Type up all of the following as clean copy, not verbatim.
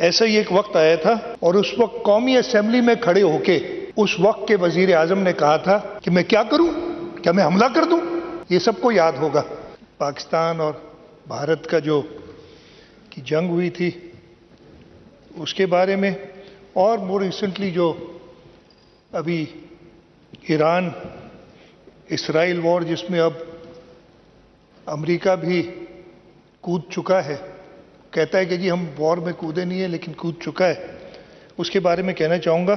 ایسا ہی ایک وقت آیا تھا اور اس وقت قومی اسمبلی میں کھڑے ہو کے اس وقت کے وزیر اعظم نے کہا تھا کہ میں کیا کروں، کیا میں حملہ کر دوں؟ یہ سب کو یاد ہوگا پاکستان اور بھارت کا جو کی جنگ ہوئی تھی اس کے بارے میں، اور مور ریسنٹلی جو ابھی ایران اسرائیل وار جس میں اب امریکہ بھی کود چکا ہے، کہتا ہے کہ جی ہم وار میں کودے نہیں ہیں لیکن کود چکا ہے، اس کے بارے میں کہنا چاہوں گا۔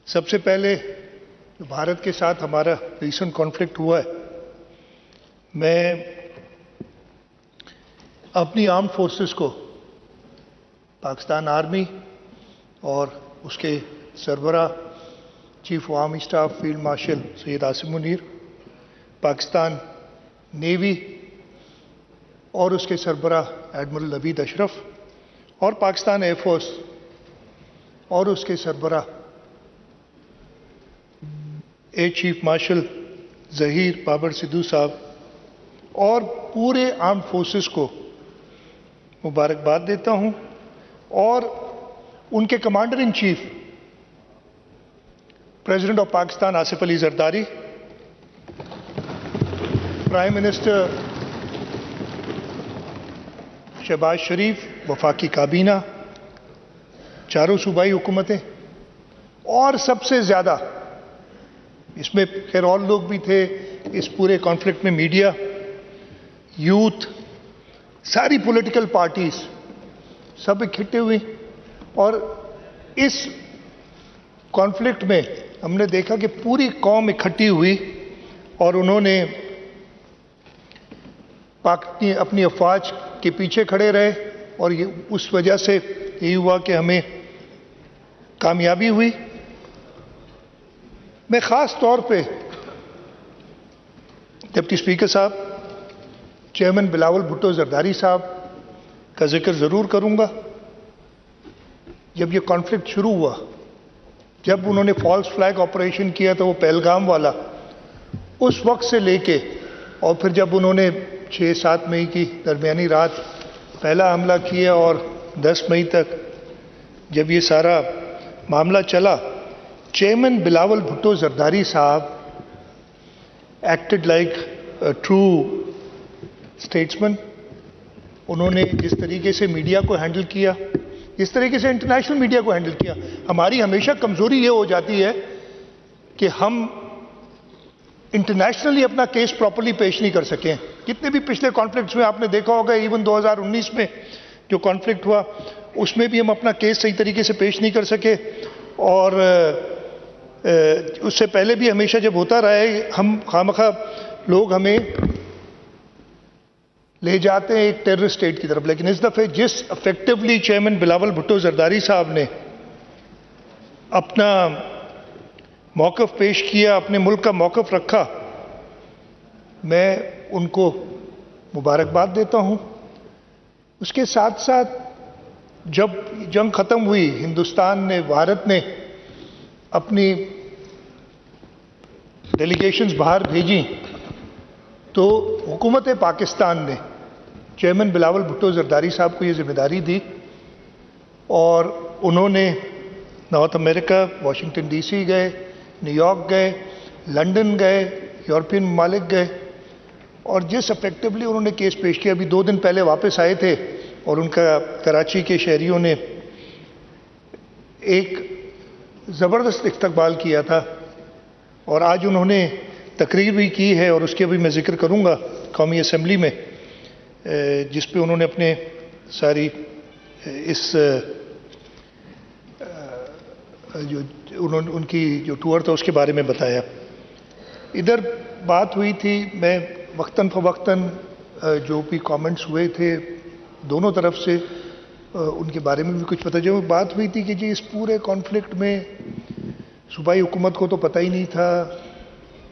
سب سے پہلے بھارت کے ساتھ ہمارا ریسنٹ کانفلکٹ ہوا ہے، میں اپنی آرمڈ فورسز کو، پاکستان آرمی اور اس کے سربراہ chief of army staff field marshal Syed Asim Munir, Pakistan navy اور اس کے سربراہ ایڈمرل نوید اشرف، اور پاکستان ایئر فورس اور اس کے سربراہ air chief marshal Zaheer Babar Sidhu صاحب اور پورے آرمڈ فورسز کو مبارکباد دیتا ہوں، اور ان کے commander in chief president of Pakistan Asif Ali Zardari, prime minister Shehbaz Sharif, وفاقی کابینہ، چاروں صوبائی حکومتیں، اور سب سے زیادہ اس میں خیر اور لوگ بھی تھے اس پورے کانفلکٹ میں، میڈیا، یوتھ، ساری پولیٹیکل پارٹیز سب اکٹھے ہوئی، اور اس کانفلکٹ میں ہم نے دیکھا کہ پوری قوم اکٹھی ہوئی اور انہوں نے اپنی افواج کے پیچھے کھڑے رہے، اور اس وجہ سے یہی ہوا کہ ہمیں کامیابی ہوئی۔ میں خاص طور پہ ڈپٹی اسپیکر صاحب چیئرمین بلاول بھٹو زرداری صاحب کا ذکر ضرور کروں گا۔ جب یہ کانفلکٹ شروع ہوا، جب انہوں نے فالس فلیگ آپریشن کیا تھا وہ پہلگام والا، اس وقت سے لے کے اور پھر جب انہوں نے 6-7 مئی کی درمیانی رات پہلا حملہ کیا اور 10 مئی تک جب یہ سارا معاملہ چلا، چیئرمین بلاول بھٹو زرداری صاحب ایکٹڈ لائک ٹرو اسٹیٹسمین۔ انہوں نے جس طریقے سے میڈیا کو ہینڈل کیا، جس طریقے سے انٹرنیشنل میڈیا کو ہینڈل کیا، ہماری ہمیشہ کمزوری یہ ہو جاتی ہے کہ ہم انٹرنیشنلی اپنا کیس پراپرلی پیش نہیں کر سکیں۔ کتنے بھی پچھلے کانفلکٹس میں آپ نے دیکھا ہوگا، ایون 2019 میں جو کانفلکٹ ہوا اس میں بھی ہم اپنا کیس صحیح طریقے سے پیش نہیں کر سکے، اور اس سے پہلے بھی ہمیشہ جب ہوتا رہا ہے ہم خواہ لوگ ہمیں لے جاتے ہیں ایک ٹیررسٹ اسٹیٹ کی طرف، لیکن اس دفعہ جس افیکٹولی چیئرمین بلاول بھٹو زرداری صاحب نے اپنا موقف پیش کیا، اپنے ملک کا موقف رکھا، میں ان کو مبارکباد دیتا ہوں۔ اس کے ساتھ ساتھ جب جنگ ختم ہوئی، ہندوستان نے، بھارت نے اپنی ڈیلیگیشنز باہر بھیجی، تو حکومت پاکستان نے چیئرمین بلاول بھٹو زرداری صاحب کو یہ ذمہ داری دی، اور انہوں نے نارتھ امریکہ، واشنگٹن ڈی سی گئے، نیو یارک گئے، لنڈن گئے، یورپین ممالک گئے، اور جس افیکٹولی انہوں نے کیس پیش کیا، ابھی 2 دن پہلے واپس آئے تھے، اور ان کا کراچی کے شہریوں نے ایک زبردست استقبال کیا تھا، اور آج انہوں نے تقریر بھی کی ہے، اور اس کے بھی میں ذکر کروں گا قومی اسمبلی میں، جس پہ انہوں نے اپنے ساری اس ان کی جو ٹور تھا اس کے بارے میں بتایا۔ ادھر بات ہوئی تھی، میں وقتاً فوقتاً جو بھی کامنٹس ہوئے تھے دونوں طرف سے ان کے بارے میں بھی کچھ پتہ چلا۔ بات ہوئی تھی کہ جی اس پورے کانفلکٹ میں صوبائی حکومت کو تو پتہ ہی نہیں تھا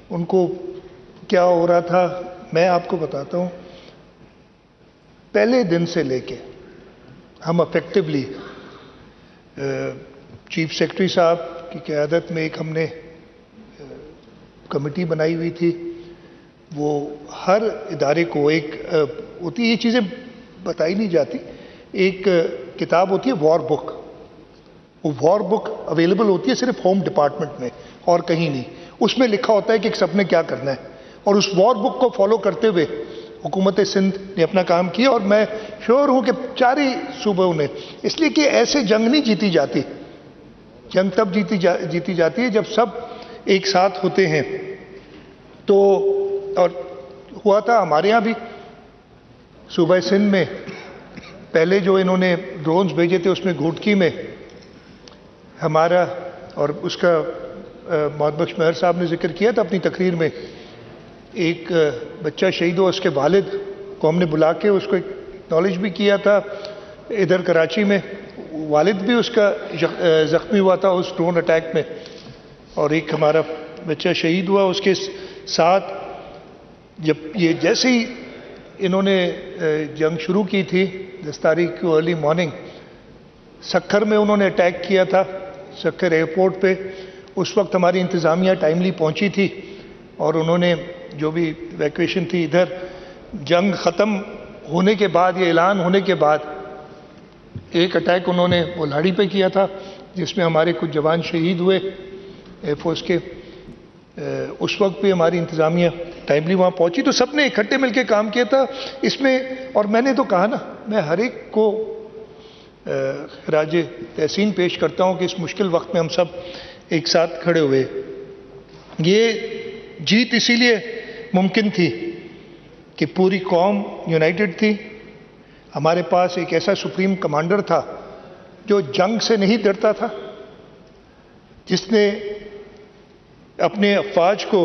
ان کو کیا ہو رہا تھا۔ میں آپ کو بتاتا ہوں، پہلے دن سے لے کے ہم افیکٹولی چیف سیکرٹری صاحب کی قیادت میں ایک ہم نے کمیٹی بنائی ہوئی تھی، وہ ہر ادارے کو ایک ہوتی، یہ چیزیں بتائی نہیں جاتی، ایک کتاب ہوتی ہے وار بک، وہ وار بک اویلیبل ہوتی ہے صرف ہوم ڈپارٹمنٹ میں اور کہیں نہیں. اس میں لکھا ہوتا ہے کہ سب نے کیا کرنا ہے، اور اس وار بک کو فالو کرتے ہوئے حکومت سندھ نے اپنا کام کیا. اور میں شیور ہوں کہ چار ہی صوبوں نے، اس لیے کہ ایسے جنگ نہیں جیتی جاتی. جنگ تب جیتی جاتی ہے جب سب ایک ساتھ ہوتے ہیں. تو اور ہوا تھا ہمارے یہاں بھی صوبہ سندھ میں پہلے جو انہوں نے ڈرونز بھیجے تھے، اس میں گھوٹکی میں ہمارا اور اس کا محمد بخش مہر صاحب نے ذکر کیا تھا اپنی تقریر میں، ایک بچہ شہید ہوا، اس کے والد کو ہم نے بلا کے اس کو اکنالج بھی کیا تھا ادھر کراچی میں. والد بھی اس کا زخمی ہوا تھا اس ڈرون اٹیک میں، اور ایک ہمارا بچہ شہید ہوا. اس کے ساتھ جب یہ جیسے ہی انہوں نے جنگ شروع کی تھی 10 تاریخ کو ارلی مارننگ، سکھر میں انہوں نے اٹیک کیا تھا، سکھر ایئرپورٹ پہ. اس وقت ہماری انتظامیہ ٹائملی پہنچی تھی اور انہوں نے جو بھی ایویکویشن تھی ادھر، جنگ ختم ہونے کے بعد یہ اعلان ہونے کے بعد ایک اٹیک انہوں نے ولاڑی پہ کیا تھا جس میں ہمارے کچھ جوان شہید ہوئے ایئر فورس کے. اس وقت بھی ہماری انتظامیہ ٹائملی وہاں پہنچی، تو سب نے اکٹھے مل کے کام کیا تھا اس میں. اور میں نے تو کہا نا، میں ہر ایک کو خراج تحسین پیش کرتا ہوں کہ اس مشکل وقت میں ہم سب ایک ساتھ کھڑے ہوئے. یہ جیت اسی لیے ممکن تھی کہ پوری قوم یونائٹڈ تھی. ہمارے پاس ایک ایسا سپریم کمانڈر تھا جو جنگ سے نہیں ڈرتا تھا، جس نے اپنے افواج کو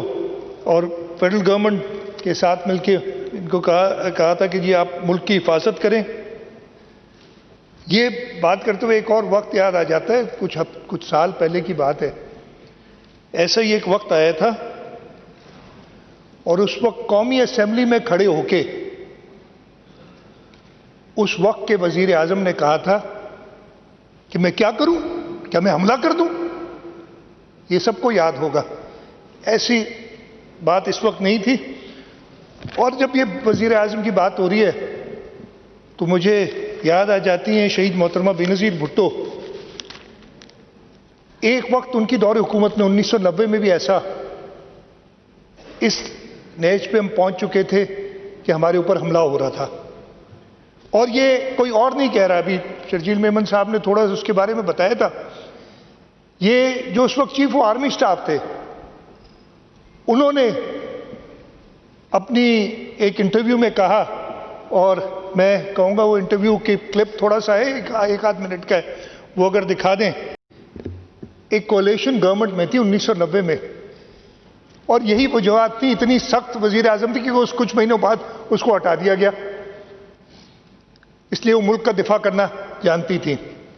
اور فیڈرل گورنمنٹ کے ساتھ مل کے ان کو کہا تھا کہ جی آپ ملک کی حفاظت کریں. یہ بات کرتے ہوئے ایک اور وقت یاد آ جاتا ہے، کچھ سال پہلے کی بات ہے. ایسا ہی ایک وقت آیا تھا اور اس وقت قومی اسمبلی میں کھڑے ہو کے اس وقت کے وزیر اعظم نے کہا تھا کہ میں کیا کروں، کیا میں حملہ کر دوں. یہ سب کو یاد ہوگا، ایسی بات اس وقت نہیں تھی. اور جب یہ وزیر اعظم کی بات ہو رہی ہے تو مجھے یاد آ جاتی ہیں شہید محترمہ بینظیر بھٹو. ایک وقت ان کی دور حکومت میں 1990 میں بھی ایسا اس نیچ پہ ہم پہنچ چکے تھے کہ ہمارے اوپر حملہ ہو رہا تھا. اور یہ کوئی اور نہیں کہہ رہا، ابھی شرجیل میمن صاحب نے تھوڑا اس کے بارے میں بتایا تھا. یہ جو اس وقت چیف آف آرمی سٹاف تھے، انہوں نے اپنی ایک انٹرویو میں کہا، اور میں کہوں گا وہ انٹرویو کی کلپ تھوڑا سا ہے، ایک آدھ منٹ کا ہے، وہ اگر دکھا دیں. ایک کولیشن گورنمنٹ میں تھی 1990 میں، اور یہی وجوہات تھی، اتنی سخت وزیر اعظم تھی کہ اس کچھ مہینوں بعد اس کو ہٹا دیا گیا، اس لیے وہ ملک کا دفاع کرنا جانتی تھی.